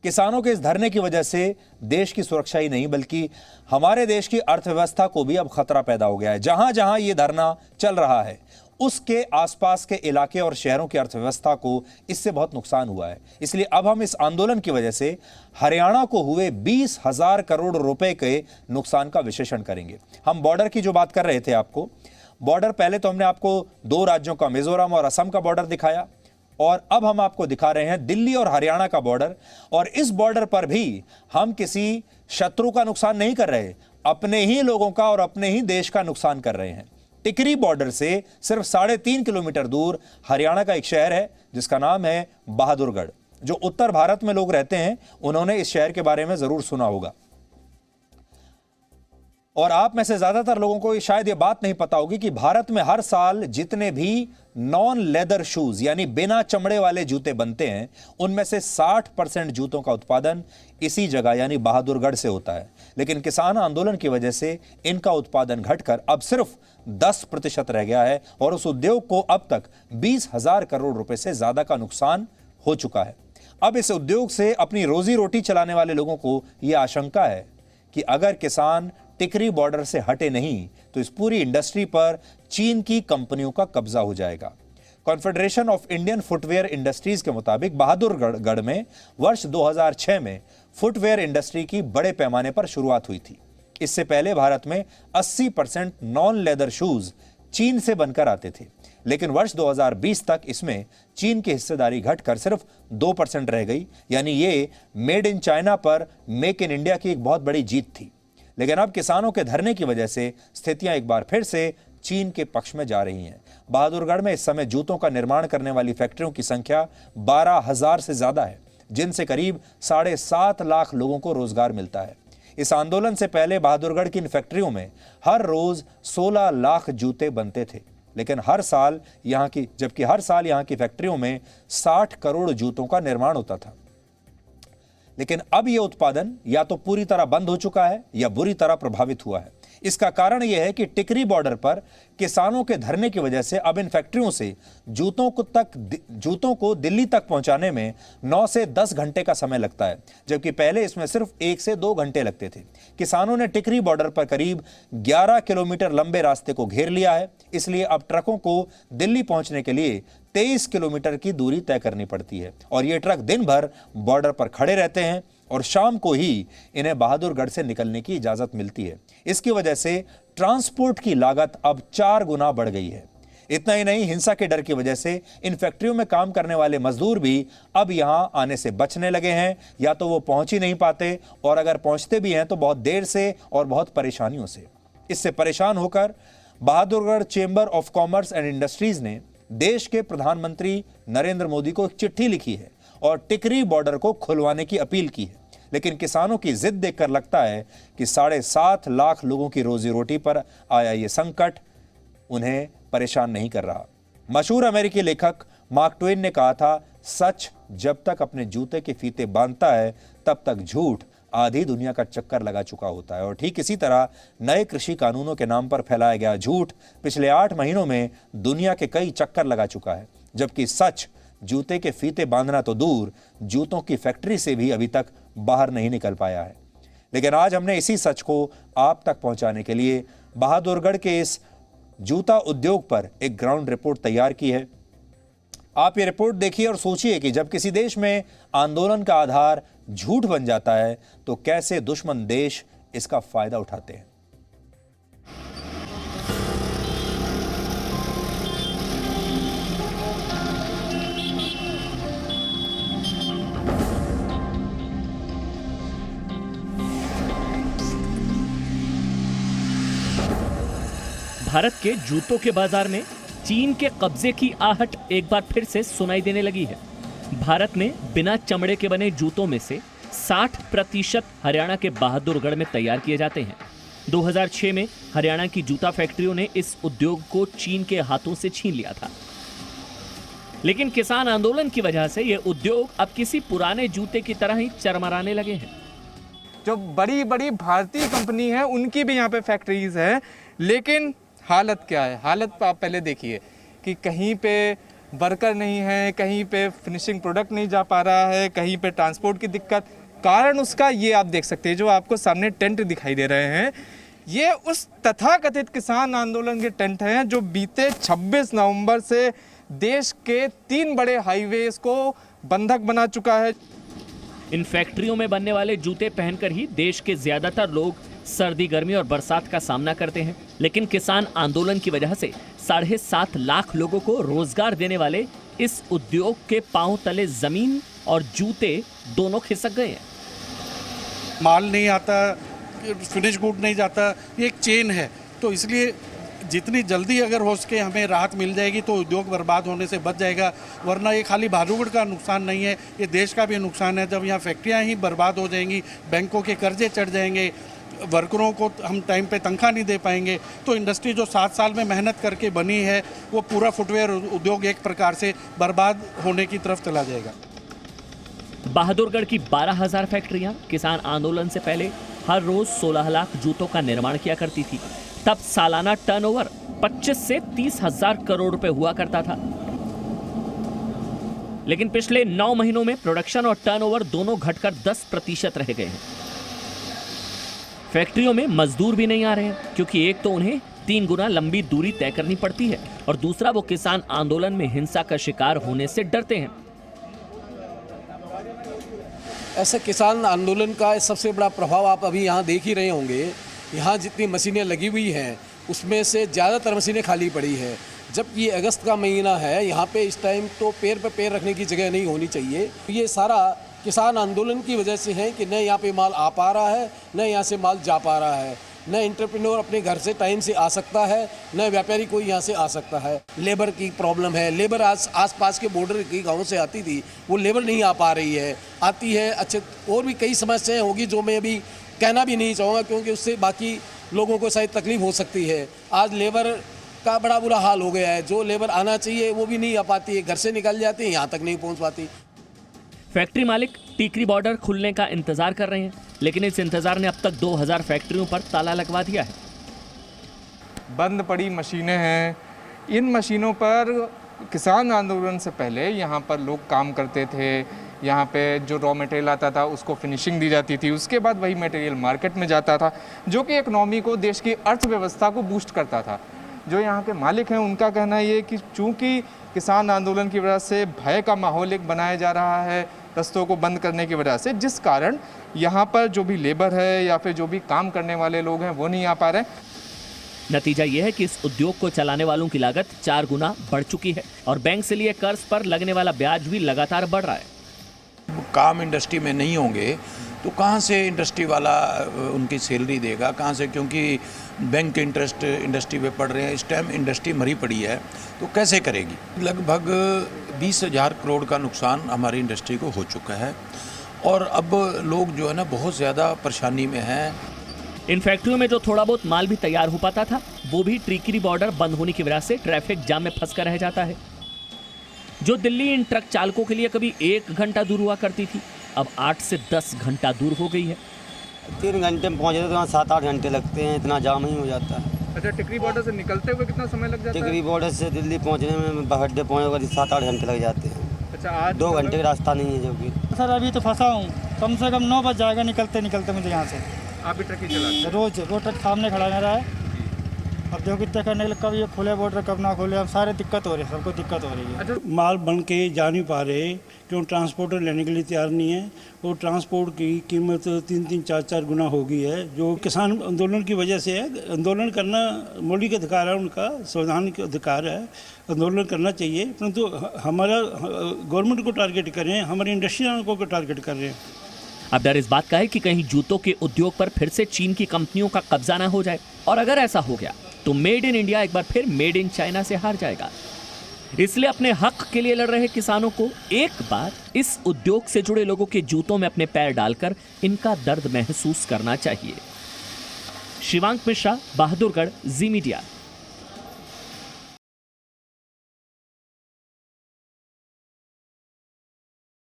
किसानों के इस धरने की वजह से देश की सुरक्षा ही नहीं बल्कि हमारे देश की अर्थव्यवस्था को भी अब खतरा पैदा हो गया है। जहां जहां ये धरना चल रहा है उसके आसपास के इलाके और शहरों की अर्थव्यवस्था को इससे बहुत नुकसान हुआ है। इसलिए अब हम इस आंदोलन की वजह से हरियाणा को हुए 20,000 करोड़ रुपए के नुकसान का विश्लेषण करेंगे। हम बॉर्डर की जो बात कर रहे थे, आपको बॉर्डर पहले तो हमने आपको दो राज्यों का मिजोरम और असम का बॉर्डर दिखाया और अब हम आपको दिखा रहे हैं दिल्ली और हरियाणा का बॉर्डर। और इस बॉर्डर पर भी हम किसी शत्रु का नुकसान नहीं कर रहे, अपने ही लोगों का और अपने ही देश का नुकसान कर रहे हैं। टिकरी बॉर्डर से सिर्फ 3.5 किलोमीटर दूर हरियाणा का एक शहर है जिसका नाम है बहादुरगढ़। जो उत्तर भारत में लोग रहते हैं उन्होंने इस शहर के बारे में जरूर सुना होगा और आप में से ज्यादातर लोगों को शायद यह बात नहीं पता होगी कि भारत में हर साल जितने भी नॉन लेदर शूज यानी बिना चमड़े वाले जूते बनते हैं उनमें से 60% जूतों का उत्पादन इसी जगह यानी बहादुरगढ़ से होता है। लेकिन किसान आंदोलन की वजह से इनका उत्पादन घटकर अब सिर्फ 10% रह गया है और उस उद्योग को अब तक 20,000 करोड़ रुपए से ज्यादा का नुकसान हो चुका है। अब इस उद्योग से अपनी रोजी रोटी चलाने वाले लोगों को यह आशंका है कि अगर किसान टिकरी बॉर्डर से हटे नहीं तो इस पूरी इंडस्ट्री पर चीन की कंपनियों का कब्जा हो जाएगा। Confederation of Indian footwear industries के मुताबिक बहादुरगढ़ में वर्ष 2006 में फुटवेयर इंडस्ट्री की बड़े पैमाने पर शुरुआत हुई थी। इससे पहले भारत में 80% नॉन लेदर शूज चीन से बनकर आते थे, लेकिन वर्ष 2020 तक इसमें चीन की हिस्सेदारी घटकर सिर्फ 2% रह गई। यानी ये मेड इन चाइना पर मेक इन इंडिया की एक बहुत बड़ी जीत थी। लेकिन अब किसानों के धरने की वजह से स्थितियां एक बार फिर से चीन के पक्ष में जा रही हैं। बहादुरगढ़ में इस समय जूतों का निर्माण करने वाली फैक्ट्रियों की संख्या 12,000 से ज्यादा है, जिनसे करीब 7.5 लाख लोगों को रोजगार मिलता है। इस आंदोलन से पहले बहादुरगढ़ की इन फैक्ट्रियों में हर रोज 16 लाख जूते बनते थे, लेकिन हर साल यहाँ की फैक्ट्रियों में 60 करोड़ जूतों का निर्माण होता था। लेकिन अब यह उत्पादन या तो पूरी तरह बंद हो चुका है या बुरी तरह प्रभावित हुआ है। इसका कारण यह है कि टिकरी बॉर्डर पर किसानों के धरने की वजह से अब इन फैक्ट्रियों से जूतों को दिल्ली तक पहुंचाने में 9 से 10 घंटे का समय लगता है, जबकि पहले इसमें सिर्फ 1 से 2 घंटे लगते थे। किसानों ने टिकरी बॉर्डर पर करीब 11 किलोमीटर लंबे रास्ते को घेर लिया है, इसलिए अब ट्रकों को दिल्ली पहुंचने के लिए 23 किलोमीटर की दूरी तय करनी पड़ती है और ये ट्रक दिन भर बॉर्डर पर खड़े रहते हैं और शाम को ही इन्हें बहादुरगढ़ से निकलने की इजाजत मिलती है। इसकी वजह से ट्रांसपोर्ट की लागत अब 4 गुना बढ़ गई है। इतना ही नहीं, हिंसा के डर की वजह से इन फैक्ट्रियों में काम करने वाले मजदूर भी अब यहां आने से बचने लगे हैं, या तो वो पहुंच ही नहीं पाते और अगर पहुंचते भी हैं तो बहुत देर से और बहुत परेशानियों से। इससे परेशान होकर Bahadurgarh chamber of commerce and industries ने देश के प्रधानमंत्री नरेंद्र मोदी को एक चिट्ठी लिखी है और टिकरी बॉर्डर को खुलवाने की अपील की है। लेकिन किसानों की जिद देखकर लगता है कि 7.5 लाख लोगों की रोजी रोटी पर आया ये संकट उन्हें परेशान नहीं कर रहा। मशहूर अमेरिकी लेखक मार्क ट्वेन ने कहा था, सच जब तक अपने जूते के फीते बांधता है तब तक झूठ आधी दुनिया का चक्कर लगा चुका होता है। और ठीक इसी तरह नए कृषि कानूनों के नाम पर फैलाया गया झूठ पिछले 8 महीनों में दुनिया के कई चक्कर लगा चुका है, जबकि सच जूते के फीते बांधना तो दूर, जूतों की फैक्ट्री से भी अभी तक बाहर नहीं निकल पाया है। लेकिन आज हमने इसी सच को आप तक पहुंचाने के लिए बहादुरगढ़ के इस जूता उद्योग पर एक ग्राउंड रिपोर्ट तैयार की है। आप ये रिपोर्ट देखिए और सोचिए कि जब किसी देश में आंदोलन का आधार झूठ बन जाता है तो कैसे दुश्मन देश इसका फायदा उठाते हैं। भारत के जूतों के बाजार में चीन के कब्जे की आहट एक बार फिर से सुनाई देने लगी है। भारत में बिना चमड़े के बने जूतों में से 60% हरियाणा के बहादुरगढ़ में तैयार किए जाते हैं। 2006 में हरियाणा की जूता फैक्ट्रियों ने इस उद्योग को चीन के हाथों से छीन लिया था, लेकिन किसान आंदोलन की वजह से यह उद्योग अब किसी पुराने जूते की तरह ही चरमराने लगे हैं। जो बड़ी बड़ी भारतीय कंपनी है उनकी भी यहाँ पे फैक्ट्रीज है, लेकिन हालत क्या है? हालत आप पहले देखिए कि कहीं पे वर्कर नहीं है, कहीं पे फिनिशिंग प्रोडक्ट नहीं जा पा रहा है, कहीं पे ट्रांसपोर्ट की दिक्कत। कारण उसका ये आप देख सकते हैं, जो आपको सामने टेंट दिखाई दे रहे हैं, ये उस तथाकथित किसान आंदोलन के टेंट हैं जो बीते 26 नवंबर से देश के 3 बड़े हाईवेज को बंधक बना चुका है। इन फैक्ट्रियों में बनने वाले जूते पहनकर ही देश के ज्यादातर लोग सर्दी, गर्मी और बरसात का सामना करते हैं। लेकिन किसान आंदोलन की वजह से 7.5 लाख लोगों को रोजगार देने वाले इस उद्योग के पांव तले जमीन और जूते दोनों खिसक गए हैं। माल नहीं आता, फिनिश गुड नहीं जाता, ये एक चेन है। तो इसलिए जितनी जल्दी अगर हो सके हमें राहत मिल जाएगी तो उद्योग बर्बाद होने से बच जाएगा। वरना ये खाली बहादुरगढ़ का नुकसान नहीं है, ये देश का भी नुकसान है। जब यहाँ फैक्ट्रियाँ ही बर्बाद हो जाएंगी, बैंकों के कर्जे चढ़ जाएंगे, वर्करों को हम टाइम पे तनख्वाह नहीं दे पाएंगे, तो इंडस्ट्री जो 7 साल में मेहनत करके बनी है वो पूरा फुटवेयर उद्योग एक प्रकार से बर्बाद होने की तरफ चला जाएगा। बहादुरगढ़ की 12,000 फैक्ट्रियां किसान आंदोलन से पहले हर रोज 16 लाख जूतों का निर्माण किया करती थी। तब सालाना टर्नओवर 25 से 30 हजार करोड़ रुपए हुआ करता था। लेकिन पिछले 9 महीनों में प्रोडक्शन और टर्नओवर दोनों घटकर 10% रह गए हैं। फैक्ट्रियों में मजदूर भी नहीं आ रहे हैं, क्योंकि एक तो उन्हें 3 गुना लंबी दूरी तय करनी पड़ती है और दूसरा वो किसान आंदोलन में हिंसा का शिकार होने से डरते हैं। ऐसा किसान आंदोलन का सबसे बड़ा प्रभाव आप अभी यहाँ देख ही रहे होंगे। यहाँ जितनी मशीनें लगी हुई हैं उसमें से ज़्यादातर मशीनें खाली पड़ी हैं। जब ये अगस्त का महीना है, यहाँ पे इस टाइम तो पैर पे पैर रखने की जगह नहीं होनी चाहिए। ये सारा किसान आंदोलन की वजह से है कि न यहाँ पे माल आ पा रहा है, न यहाँ से माल जा पा रहा है, न एंटरप्रेन्योर अपने घर से टाइम से आ सकता है, न व्यापारी कोई यहाँ से आ सकता है। लेबर की प्रॉब्लम है, लेबर आस-पास के बॉर्डर की गाँव से आती थी, वो लेबर नहीं आ पा रही है, आती है। अच्छे और भी कई समस्याएं होगी जो मैं अभी कहना भी नहीं चाहूँगा, क्योंकि उससे बाकी लोगों को शायद तकलीफ हो सकती है। आज लेबर का बड़ा बुरा हाल हो गया है, जो लेबर आना चाहिए वो भी नहीं आ पाती है, घर से निकल जाती है, यहाँ तक नहीं पहुँच पाती। फैक्ट्री मालिक टीकरी बॉर्डर खुलने का इंतजार कर रहे हैं, लेकिन इस इंतजार ने अब तक 2000 फैक्ट्रियों पर ताला लगवा दिया है। बंद पड़ी मशीनें हैं। इन मशीनों पर किसान आंदोलन से पहले यहाँ पर लोग काम करते थे। यहाँ पे जो रॉ मटेरियल आता था उसको फिनिशिंग दी जाती थी, उसके बाद वही मटेरियल मार्केट में जाता था, जो कि इकोनॉमी को, देश की अर्थव्यवस्था को बूस्ट करता था। जो यहाँ के मालिक हैं उनका कहना ये कि चूँकि किसान आंदोलन की वजह से भय का माहौल एक बनाया जा रहा है रस्तों को बंद करने की वजह से, जिस कारण यहाँ पर जो भी लेबर है या फिर जो भी काम करने वाले लोग हैं वो नहीं आ पा रहे। नतीजा यह है कि इस उद्योग को चलाने वालों की लागत 4 गुना बढ़ चुकी है और बैंक से लिए कर्ज पर लगने वाला ब्याज भी लगातार बढ़ रहा है। काम इंडस्ट्री में नहीं होंगे तो कहाँ से इंडस्ट्री वाला उनकी सैलरी देगा, कहाँ से, क्योंकि बैंक के इंटरेस्ट इंडस्ट्री पे पड़ रहे हैं। इस टाइम इंडस्ट्री मरी पड़ी है तो कैसे करेगी। लगभग 20,000 करोड़ का नुकसान हमारी इंडस्ट्री को हो चुका है और अब लोग जो है ना बहुत ज़्यादा परेशानी में हैं। इन फैक्ट्रियों में जो थोड़ा बहुत माल भी तैयार हो पाता था वो भी टीकरी बॉर्डर बंद होने की वजह से ट्रैफिक जाम में फंस कर रह जाता है। जो दिल्ली इन ट्रक चालकों के लिए कभी 1 घंटा दूर हुआ करती थी, अब 8 से 10 घंटा दूर हो गई है। 3 घंटे में पहुँचे तो वहाँ 7-8 घंटे लगते हैं, इतना जाम ही हो जाता है। अच्छा, टिकरी बॉर्डर से निकलते हुए कितना समय लग जाता है? टिकरी बॉर्डर से दिल्ली पहुँचने में बहड्डे पहुँचे 7-8 घंटे लग जाते हैं। अच्छा, आज 2 घंटे का रास्ता नहीं है जो कि। सर अभी तो फंसा हूँ, कम से कम 9 बज जाएगा निकलते निकलते मुझे यहाँ से। आप भी ट्रक ही चलाते हैं? रोज वो ट्रक सामने खड़ा मेरा है। अब जो कि तय करने के लिए कब ये खोले बॉर्डर कब ना खोले, अब सारे दिक्कत हो रही है, सबको दिक्कत हो रही है। माल बन के जा नहीं पा रहे क्यों ट्रांसपोर्टर लेने के लिए तैयार नहीं है। वो ट्रांसपोर्ट की कीमत 3-3, 4-4 गुना हो गई है, जो किसान आंदोलन की वजह से है। आंदोलन करना मौलिक अधिकार है उनका, संविधान का अधिकार है, आंदोलन करना चाहिए, परंतु हमारा गवर्नमेंट को टारगेट कर रहे हैं, हमारी इंडस्ट्री को टारगेट कर रहे हैं। अब डर इस बात का है कि कहीं जूतों के उद्योग पर फिर से चीन की कंपनियों का कब्जा ना हो जाए, और अगर ऐसा हो गया तो मेड इन इंडिया एक बार फिर मेड इन चाइना से हार जाएगा। इसलिए अपने हक के लिए लड़ रहे किसानों को एक बार इस उद्योग से जुड़े लोगों के जूतों में अपने पैर डालकर इनका दर्द महसूस करना चाहिए। शिवांक मिश्रा, बहादुरगढ़, जी मीडिया।